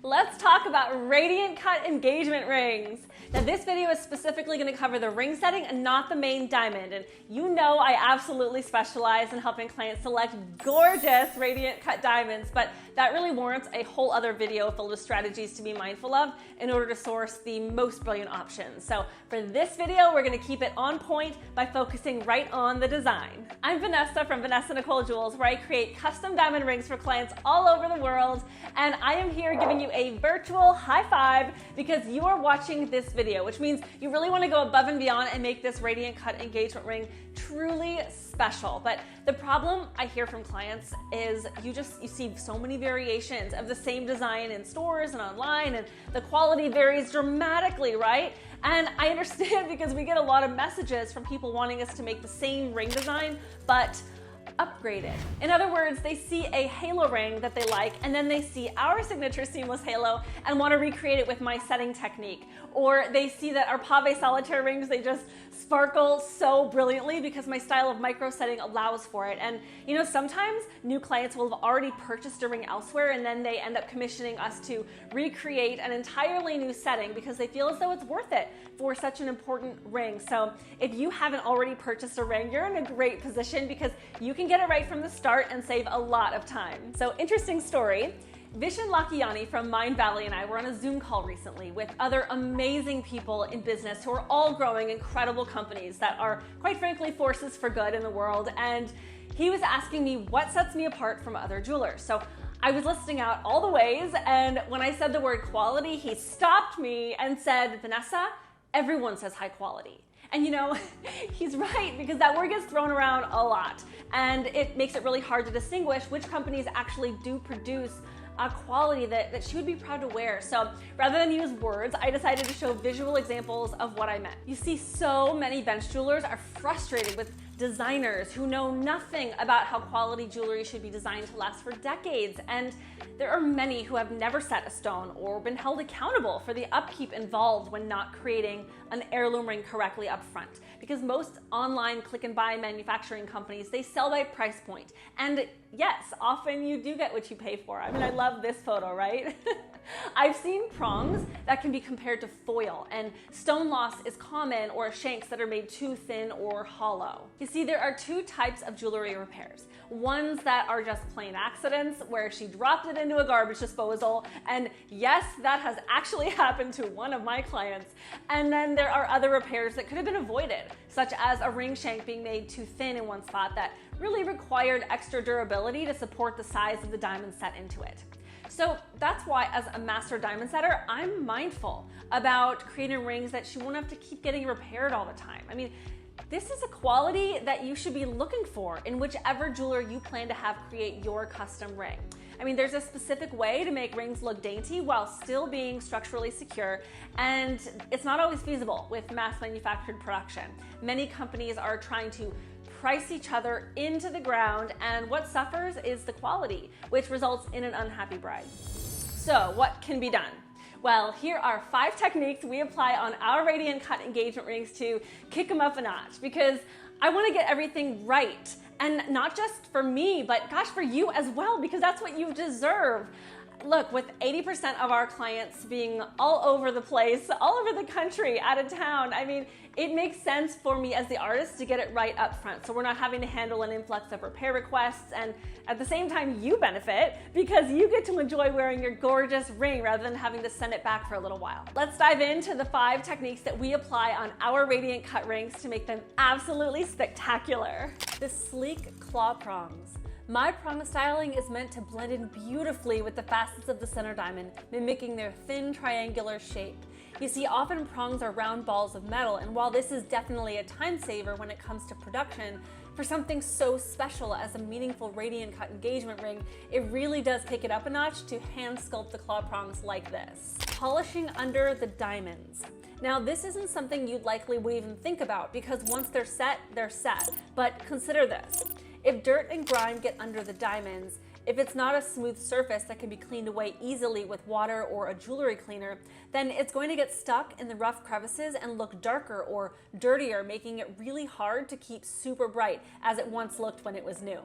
Let's talk about radiant cut engagement rings. Now this video is specifically going to cover the ring setting and not the main diamond. And you know I absolutely specialize in helping clients select gorgeous radiant cut diamonds, but that really warrants a whole other video filled with strategies to be mindful of in order to source the most brilliant options. So for this video, we're going to keep it on point by focusing right on the design. I'm Vanessa from Vanessa Nicole Jewels, where I create custom diamond rings for clients all over the world, and I am here giving you a virtual high five because you are watching this video, which means you really want to go above and beyond and make this radiant cut engagement ring truly special. But the problem I hear from clients is you see so many variations of the same design in stores and online, and the quality varies dramatically, right? And I understand because we get a lot of messages from people wanting us to make the same ring design, but upgraded. In other words, they see a halo ring that they like, and then they see our signature seamless halo and want to recreate it with my setting technique. Or they see that our pave solitaire rings, they just sparkle so brilliantly because my style of micro setting allows for it. And you know, sometimes new clients will have already purchased a ring elsewhere, and then they end up commissioning us to recreate an entirely new setting because they feel as though it's worth it for such an important ring. So if you haven't already purchased a ring, you're in a great position because you can get it right from the start and save a lot of time. So interesting story. Vishen Lakhiani from Mind Valley and I were on a Zoom call recently with other amazing people in business who are all growing incredible companies that are, quite frankly, forces for good in the world. And he was asking me what sets me apart from other jewelers. So I was listing out all the ways, and when I said the word quality, he stopped me and said, Vanessa, everyone says high quality. And you know, he's right, because that word gets thrown around a lot, and it makes it really hard to distinguish which companies actually do produce a quality that she would be proud to wear. So rather than use words, I decided to show visual examples of what I meant. You see, so many bench jewelers are frustrated with designers who know nothing about how quality jewelry should be designed to last for decades. And there are many who have never set a stone or been held accountable for the upkeep involved when not creating an heirloom ring correctly up front. Because most online click and buy manufacturing companies, they sell by price point. And yes, often you do get what you pay for. I mean, I love this photo, right? I've seen prongs that can be compared to foil, and stone loss is common, or shanks that are made too thin or hollow. You see, there are two types of jewelry repairs. Ones that are just plain accidents, where she dropped it into a garbage disposal, and yes, that has actually happened to one of my clients. And then there are other repairs that could have been avoided, such as a ring shank being made too thin in one spot that really required extra durability to support the size of the diamond set into it. So that's why, as a master diamond setter, I'm mindful about creating rings that she won't have to keep getting repaired all the time. I mean, this is a quality that you should be looking for in whichever jeweler you plan to have create your custom ring. I mean, there's a specific way to make rings look dainty while still being structurally secure, and it's not always feasible with mass manufactured production. Many companies are trying to price each other into the ground, and what suffers is the quality, which results in an unhappy bride. So what can be done? Well, here are 5 techniques we apply on our radiant cut engagement rings to kick them up a notch, because I want to get everything right. And not just for me, but gosh, for you as well, because that's what you deserve. Look, with 80% of our clients being all over the place, all over the country, out of town, I mean, it makes sense for me as the artist to get it right up front. So we're not having to handle an influx of repair requests, and at the same time you benefit because you get to enjoy wearing your gorgeous ring rather than having to send it back for a little while. Let's dive into the 5 techniques that we apply on our radiant cut rings to make them absolutely spectacular. The sleek claw prongs. My prong styling is meant to blend in beautifully with the facets of the center diamond, mimicking their thin triangular shape. You see, often prongs are round balls of metal, and while this is definitely a time saver when it comes to production, for something so special as a meaningful radiant cut engagement ring, it really does kick it up a notch to hand sculpt the claw prongs like this. Polishing under the diamonds. Now, this isn't something you likely would even think about because once they're set, they're set. But consider this. If dirt and grime get under the diamonds, if it's not a smooth surface that can be cleaned away easily with water or a jewelry cleaner, then it's going to get stuck in the rough crevices and look darker or dirtier, making it really hard to keep super bright as it once looked when it was new.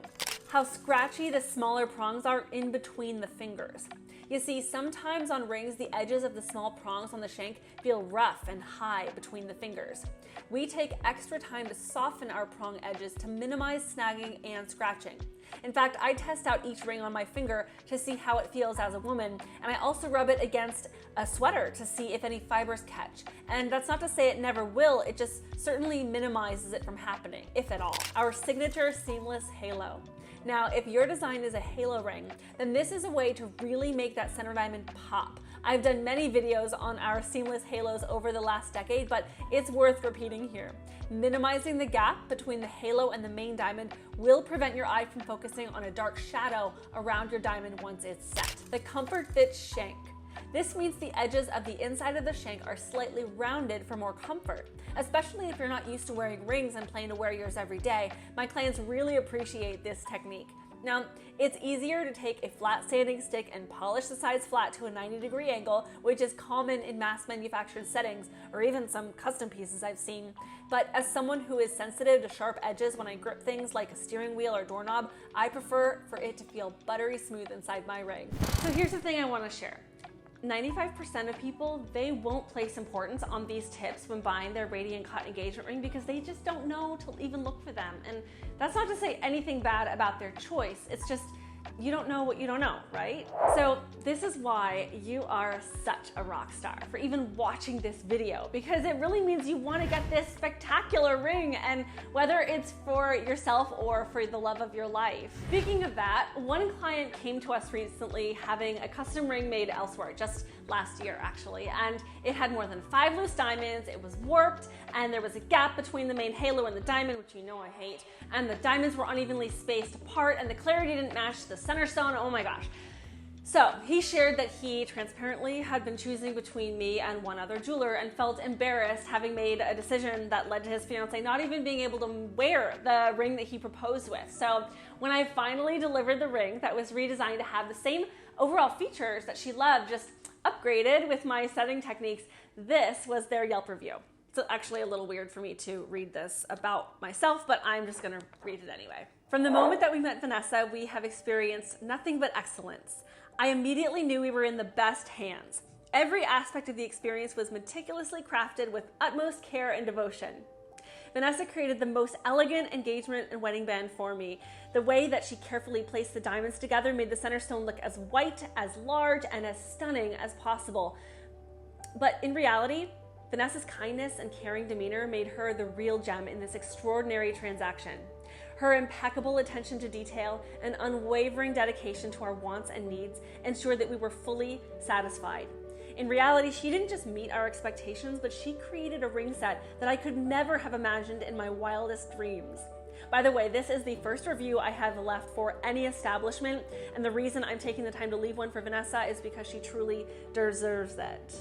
How scratchy the smaller prongs are in between the fingers. You see, sometimes on rings, the edges of the small prongs on the shank feel rough and high between the fingers. We take extra time to soften our prong edges to minimize snagging and scratching. In fact, I test out each ring on my finger to see how it feels as a woman, and I also rub it against a sweater to see if any fibers catch. And that's not to say it never will, it just certainly minimizes it from happening, if at all. Our signature seamless halo. Now, if your design is a halo ring, then this is a way to really make that center diamond pop. I've done many videos on our seamless halos over the last decade, but it's worth repeating here. Minimizing the gap between the halo and the main diamond will prevent your eye from focusing on a dark shadow around your diamond once it's set. The Comfort Fit Shank. This means the edges of the inside of the shank are slightly rounded for more comfort. Especially if you're not used to wearing rings and plan to wear yours every day, my clients really appreciate this technique. Now, it's easier to take a flat sanding stick and polish the sides flat to a 90-degree angle, which is common in mass manufactured settings, or even some custom pieces I've seen. But as someone who is sensitive to sharp edges when I grip things like a steering wheel or doorknob, I prefer for it to feel buttery smooth inside my ring. So here's the thing I want to share. 95% of people, they won't place importance on these tips when buying their Radiant Cut engagement ring because they just don't know to even look for them. And that's not to say anything bad about their choice. It's just, you don't know what you don't know, right? So this is why you are such a rock star for even watching this video, because it really means you want to get this spectacular ring, and whether it's for yourself or for the love of your life. Speaking of that, one client came to us recently having a custom ring made elsewhere, just last year actually, and it had more than 5 loose diamonds, it was warped, and there was a gap between the main halo and the diamond, which you know I hate, and the diamonds were unevenly spaced apart, and the clarity didn't match the center stone. Oh my gosh. So he shared that he transparently had been choosing between me and one other jeweler and felt embarrassed having made a decision that led to his fiance not even being able to wear the ring that he proposed with. So when I finally delivered the ring that was redesigned to have the same overall features that she loved, just upgraded with my setting techniques, this was their Yelp review. It's actually a little weird for me to read this about myself, but I'm just gonna read it anyway. From the moment that we met Vanessa, we have experienced nothing but excellence. I immediately knew we were in the best hands. Every aspect of the experience was meticulously crafted with utmost care and devotion. Vanessa created the most elegant engagement and wedding band for me. The way that she carefully placed the diamonds together made the center stone look as white, as large, and as stunning as possible. But in reality, Vanessa's kindness and caring demeanor made her the real gem in this extraordinary transaction. Her impeccable attention to detail and unwavering dedication to our wants and needs ensured that we were fully satisfied. In reality, she didn't just meet our expectations, but she created a ring set that I could never have imagined in my wildest dreams. By the way, this is the first review I have left for any establishment, and the reason I'm taking the time to leave one for Vanessa is because she truly deserves it.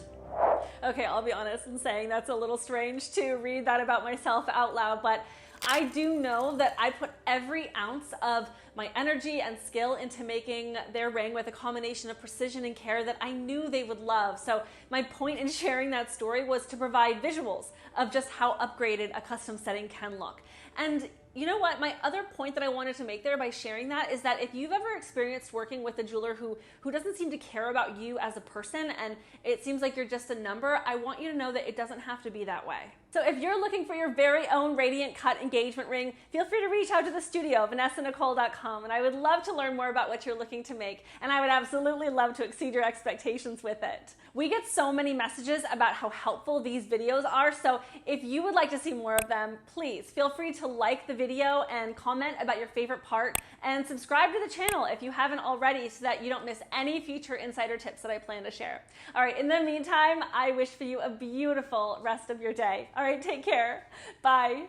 Okay, I'll be honest in saying that's a little strange to read that about myself out loud, but I do know that I put every ounce of my energy and skill into making their ring with a combination of precision and care that I knew they would love. So my point in sharing that story was to provide visuals of just how upgraded a custom setting can look. And you know what? My other point that I wanted to make there by sharing that is that if you've ever experienced working with a jeweler who doesn't seem to care about you as a person and it seems like you're just a number, I want you to know that it doesn't have to be that way. So if you're looking for your very own Radiant Cut engagement ring, feel free to reach out to the studio, VanessaNicole.com, and I would love to learn more about what you're looking to make, and I would absolutely love to exceed your expectations with it. We get so many messages about how helpful these videos are, so if you would like to see more of them, please feel free to like the video and comment about your favorite part, and subscribe to the channel if you haven't already so that you don't miss any future insider tips that I plan to share. All right, in the meantime, I wish for you a beautiful rest of your day. All right, take care. Bye.